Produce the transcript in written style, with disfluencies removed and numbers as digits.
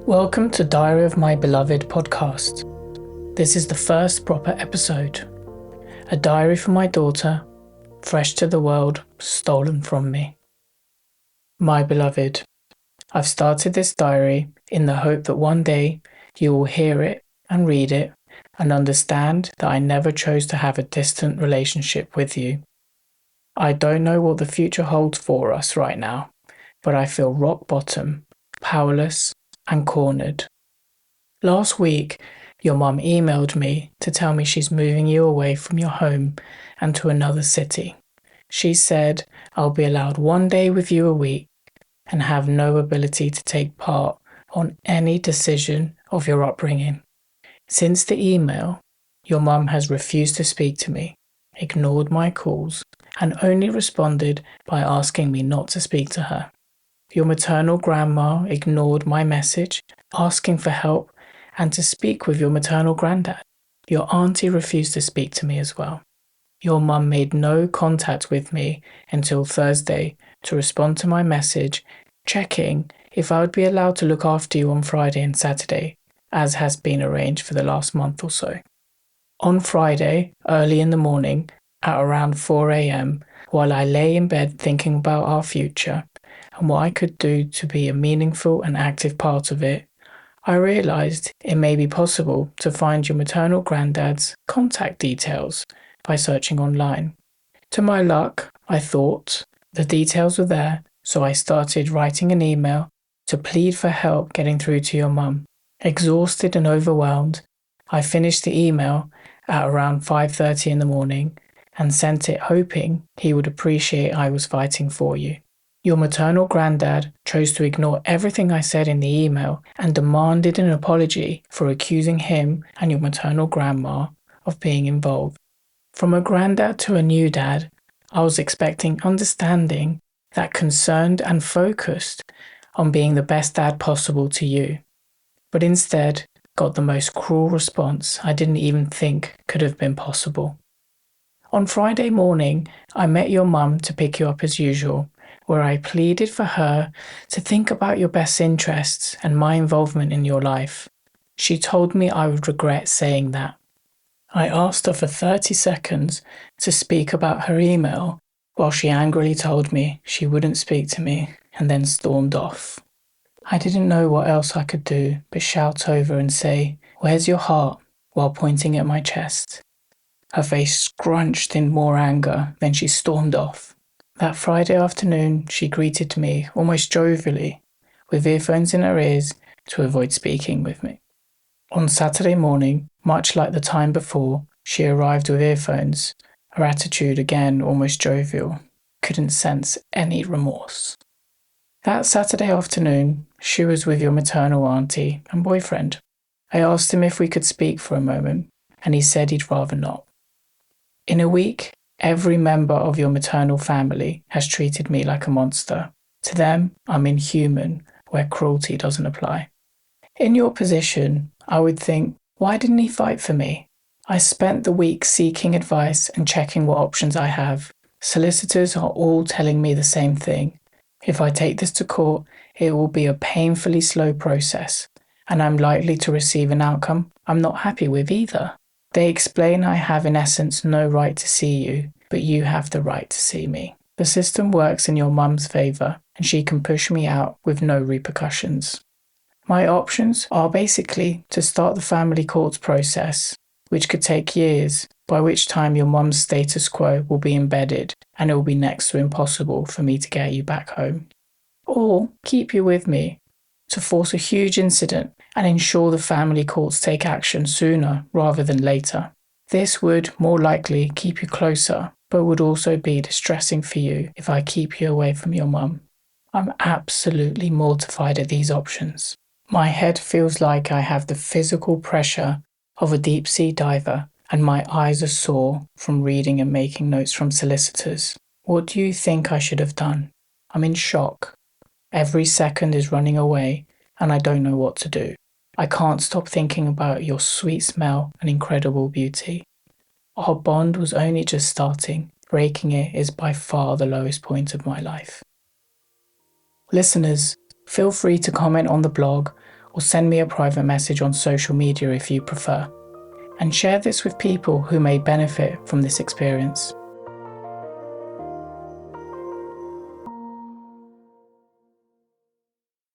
Welcome to Diary of My Beloved podcast. This is the first proper episode. A diary for my daughter, fresh to the world, stolen from me. My beloved, I've started this diary in the hope that one day you will hear it and read it and understand that I never chose to have a distant relationship with you. I don't know what the future holds for us right now, but I feel rock bottom, powerless, and cornered. Last week, your mum emailed me to tell me she's moving you away from your home and to another city. She said I'll be allowed one day with you a week and have no ability to take part on any decision of your upbringing. Since the email, your mum has refused to speak to me, ignored my calls, and only responded by asking me not to speak to her. Your maternal grandma ignored my message, asking for help and to speak with your maternal granddad. Your auntie refused to speak to me as well. Your mum made no contact with me until Thursday to respond to my message, checking if I would be allowed to look after you on Friday and Saturday, as has been arranged for the last month or so. On Friday, early in the morning, at around 4 a.m, while I lay in bed thinking about our future and what I could do to be a meaningful and active part of it, I realised it may be possible to find your maternal granddad's contact details by searching online. To my luck, I thought, the details were there, so I started writing an email to plead for help getting through to your mum. Exhausted and overwhelmed, I finished the email at around 5:30 in the morning and sent it hoping he would appreciate I was fighting for you. Your maternal granddad chose to ignore everything I said in the email and demanded an apology for accusing him and your maternal grandma of being involved. From a granddad to a new dad, I was expecting understanding that concerned and focused on being the best dad possible to you, but instead got the most cruel response I didn't even think could have been possible. On Friday morning, I met your mum to pick you up as usual, where I pleaded for her to think about your best interests and my involvement in your life. She told me I would regret saying that. I asked her for 30 seconds to speak about her email, while she angrily told me she wouldn't speak to me and then stormed off. I didn't know what else I could do but shout over and say, "Where's your heart?" while pointing at my chest. Her face scrunched in more anger, then she stormed off. That Friday afternoon, she greeted me almost jovially, with earphones in her ears to avoid speaking with me. On Saturday morning, much like the time before, she arrived with earphones, her attitude again almost jovial, couldn't sense any remorse. That Saturday afternoon, she was with your maternal auntie and boyfriend. I asked him if we could speak for a moment, and he said he'd rather not. In a week, every member of your maternal family has treated me like a monster. To them, I'm inhuman, where cruelty doesn't apply. In your position, I would think, why didn't he fight for me? I spent the week seeking advice and checking what options I have. Solicitors are all telling me the same thing. If I take this to court, it will be a painfully slow process, and I'm likely to receive an outcome I'm not happy with either. They explain I have in essence no right to see you, but you have the right to see me. The system works in your mum's favour, and she can push me out with no repercussions. My options are basically to start the family courts process, which could take years, by which time your mum's status quo will be embedded and it will be next to impossible for me to get you back home. Or keep you with me, to force a huge incident and ensure the family courts take action sooner rather than later. This would more likely keep you closer, but would also be distressing for you if I keep you away from your mum. I'm absolutely mortified at these options. My head feels like I have the physical pressure of a deep-sea diver, and my eyes are sore from reading and making notes from solicitors. What do you think I should have done? I'm in shock. Every second is running away, and I don't know what to do. I can't stop thinking about your sweet smell and incredible beauty. Our bond was only just starting. Breaking it is by far the lowest point of my life. Listeners, feel free to comment on the blog or send me a private message on social media if you prefer, and share this with people who may benefit from this experience.